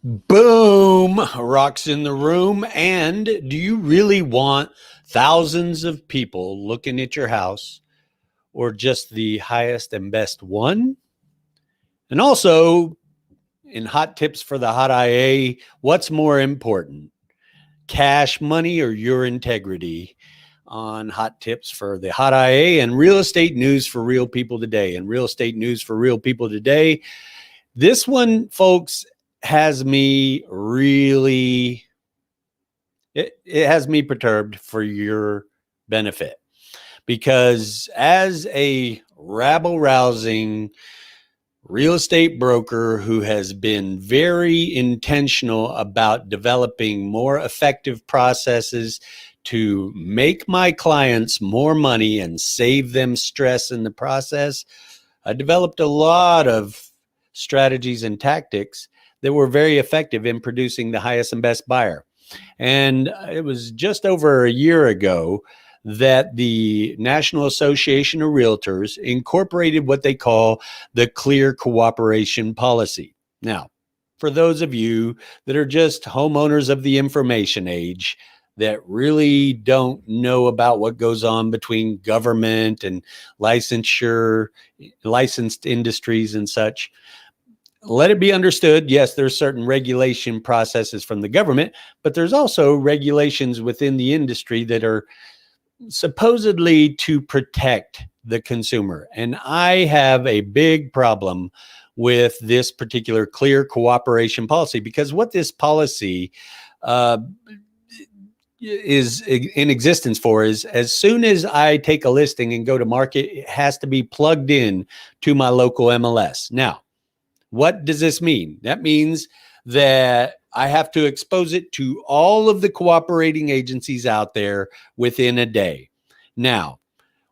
Boom, rocks in the room. And do you really want thousands of people looking at your house or just the highest and best one? And also, in hot tips for the hot IA, what's more important, cash money or your integrity? On hot tips for the hot IA and real estate news for real people today. And real estate news for real people today, this one, folks, has me really, it has me perturbed for your benefit, because as a rabble rousing real estate broker who has been very intentional about developing more effective processes to make my clients more money and save them stress in the process, I developed a lot of strategies and tactics that were very effective in producing the highest and best buyer. And it was just over a year ago that the National Association of Realtors incorporated what they call the Clear Cooperation Policy. Now, for those of you that are just homeowners of the information age, that really don't know about what goes on between government and licensed industries and such, let it be understood, yes, there's certain regulation processes from the government, but there's also regulations within the industry that are supposedly to protect the consumer. And I have a big problem with this particular Clear Cooperation Policy, because what this policy is in existence for is, as soon as I take a listing and go to market, it has to be plugged in to my local MLS. Now, what does this mean? That means that I have to expose it to all of the cooperating agencies out there within a day. Now,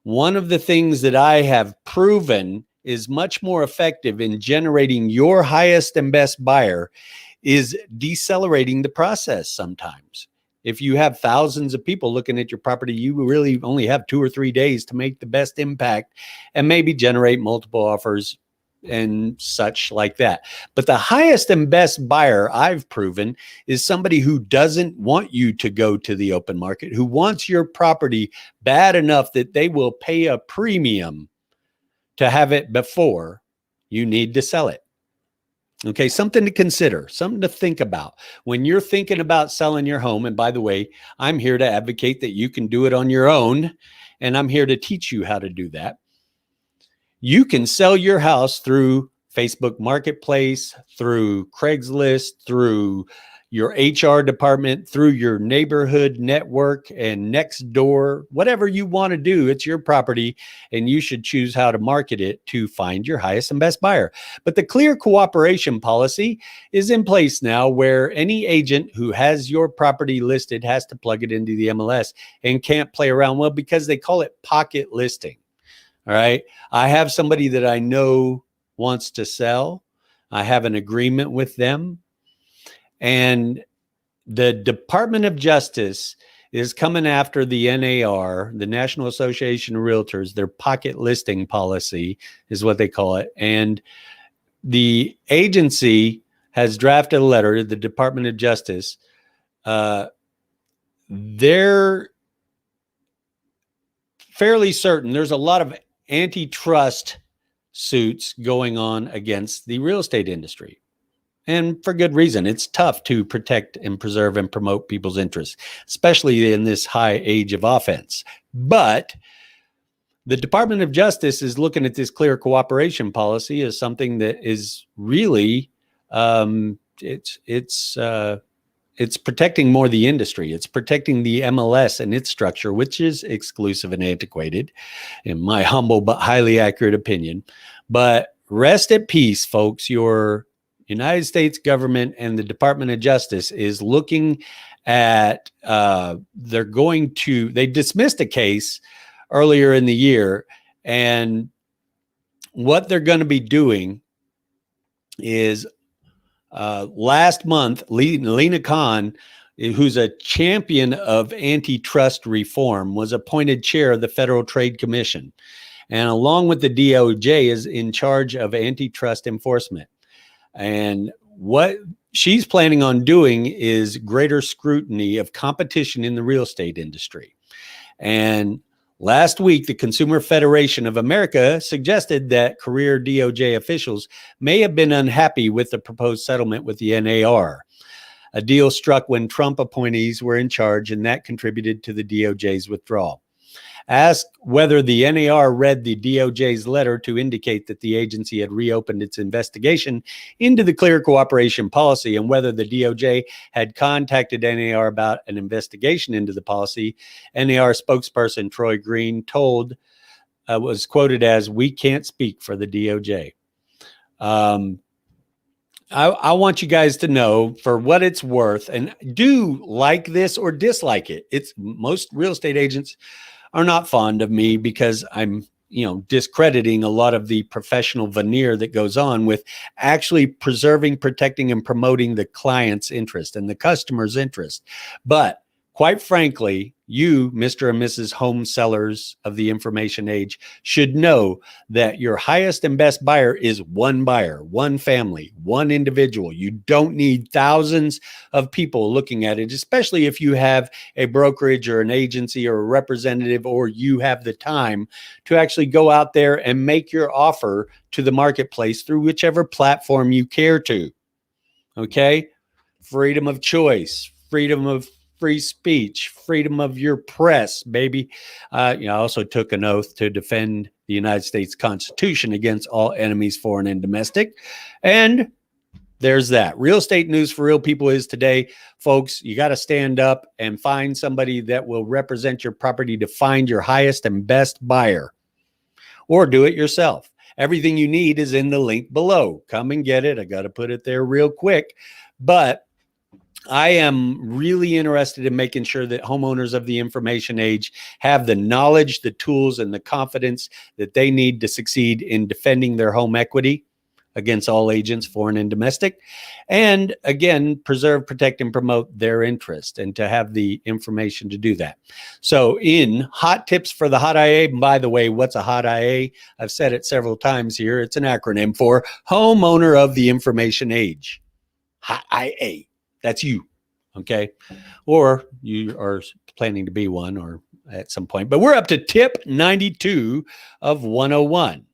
one of the things that I have proven is much more effective in generating your highest and best buyer is decelerating the process sometimes. If you have thousands of people looking at your property, you really only have 2 or 3 days to make the best impact and maybe generate multiple offers and such like that. But the highest and best buyer I've proven is somebody who doesn't want you to go to the open market, who wants your property bad enough that they will pay a premium to have it before you need to sell it. Okay, something to consider, something to think about when you're thinking about selling your home. And by the way, I'm here to advocate that you can do it on your own, and I'm here to teach you how to do that. You can sell your house through Facebook Marketplace, through Craigslist, through your HR department, through your neighborhood network and next door, whatever you want to do. It's your property, and you should choose how to market it to find your highest and best buyer. But the Clear Cooperation Policy is in place now, where any agent who has your property listed has to plug it into the MLS and can't play around. Well, because they call it pocket listing. All right. I have somebody that I know wants to sell. I have an agreement with them. And the Department of Justice is coming after the NAR, the National Association of Realtors. Their pocket listing policy is what they call it. And the agency has drafted a letter to the Department of Justice. They're fairly certain there's a lot of antitrust suits going on against the real estate industry. And for good reason. It's tough to protect and preserve and promote people's interests, especially in this high age of offense. But the Department of Justice is looking at this Clear Cooperation Policy as something that is really, it's protecting more the industry. It's protecting the MLS and its structure, which is exclusive and antiquated, in my humble but highly accurate opinion. But rest at peace, folks. Your United States government and the Department of Justice is looking at, they dismissed a case earlier in the year. And what they're going to be doing is, last month, Lena Khan, who's a champion of antitrust reform, was appointed chair of the Federal Trade Commission, and along with the DOJ is in charge of antitrust enforcement. And what she's planning on doing is greater scrutiny of competition in the real estate industry. And last week, the Consumer Federation of America suggested that career DOJ officials may have been unhappy with the proposed settlement with the NAR. A deal struck when Trump appointees were in charge, and that contributed to the DOJ's withdrawal. Asked whether the NAR read the DOJ's letter to indicate that the agency had reopened its investigation into the clear cooperation policy and whether the DOJ had contacted NAR about an investigation into the policy, NAR spokesperson Troy Green was quoted as, "We can't speak for the DOJ." I want you guys to know, for what it's worth, and do like this or dislike it. It's most real estate agents are not fond of me because I'm, discrediting a lot of the professional veneer that goes on with actually preserving, protecting, and promoting the client's interest and the customer's interest. But quite frankly, you, Mr. and Mrs. Home Sellers of the information age, should know that your highest and best buyer is one buyer, one family, one individual. You don't need thousands of people looking at it, especially if you have a brokerage or an agency or a representative, or you have the time to actually go out there and make your offer to the marketplace through whichever platform you care to. Okay? Freedom of choice, freedom of free speech, freedom of your press, baby. I also took an oath to defend the United States Constitution against all enemies, foreign and domestic. And there's that. Real estate news for real people is today, folks, you got to stand up and find somebody that will represent your property to find your highest and best buyer, or do it yourself. Everything you need is in the link below. Come and get it. I got to put it there real quick. But I am really interested in making sure that homeowners of the information age have the knowledge, the tools, and the confidence that they need to succeed in defending their home equity against all agents, foreign and domestic, and again, preserve, protect, and promote their interest, and to have the information to do that. So in hot tips for the hot IA, and by the way, what's a hot IA? I've said it several times here. It's an acronym for homeowner of the information age. Hot IA. That's you, okay? Or you are planning to be one, or at some point. But we're up to tip 92 of 101.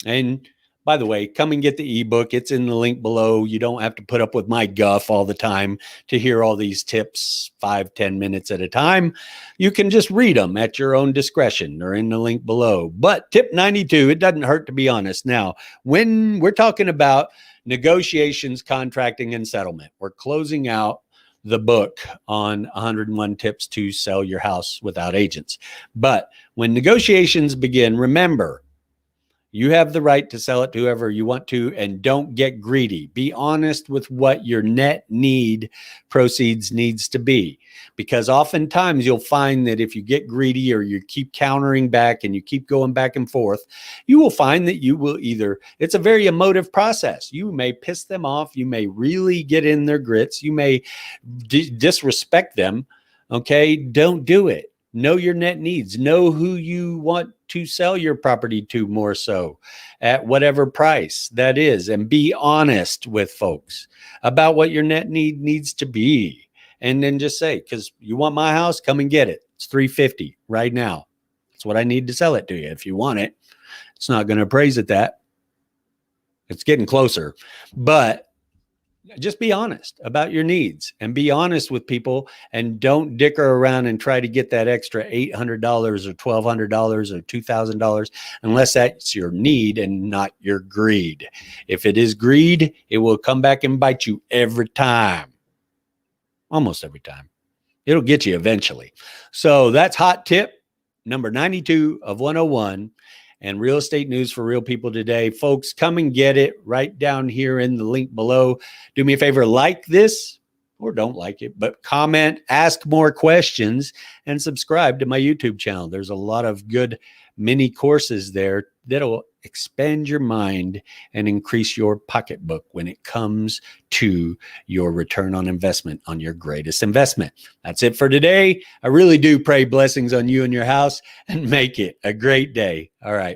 And by the way, come and get the ebook. It's in the link below. You don't have to put up with my guff all the time to hear all these tips 5-10 minutes at a time. You can just read them at your own discretion or in the link below. But tip 92, it doesn't hurt to be honest. Now, when we're talking about negotiations, contracting, and settlement, we're closing out the book on 101 tips to sell your house without agents. But when negotiations begin, remember, you have the right to sell it to whoever you want to, and don't get greedy. Be honest with what your net proceeds needs to be, because oftentimes you'll find that if you get greedy or you keep countering back and you keep going back and forth, you will find that you will it's a very emotive process. You may piss them off. You may really get in their grits. You may disrespect them. Okay, don't do it. Know your net needs. Know who you want to sell your property to, more so at whatever price that is, and be honest with folks about what your net needs to be. And then just say, because you want my house, come and get it. It's $350 right now. That's what I need to sell it to you. If you want it, it's not going to appraise at that. It's getting closer, but just be honest about your needs and be honest with people, and don't dicker around and try to get that extra $800 or $1,200 or $2,000 unless that's your need and not your greed. If it is greed, it will come back and bite you every time. Almost every time. It'll get you eventually. So that's hot tip number 92 of 101. And real estate news for real people today. Folks, come and get it right down here in the link below. Do me a favor, like this, or don't like it, but comment, ask more questions, and subscribe to my YouTube channel. There's a lot of good mini courses there that'll expand your mind and increase your pocketbook when it comes to your return on investment on your greatest investment. That's it for today. I really do pray blessings on you and your house, and make it a great day. All right.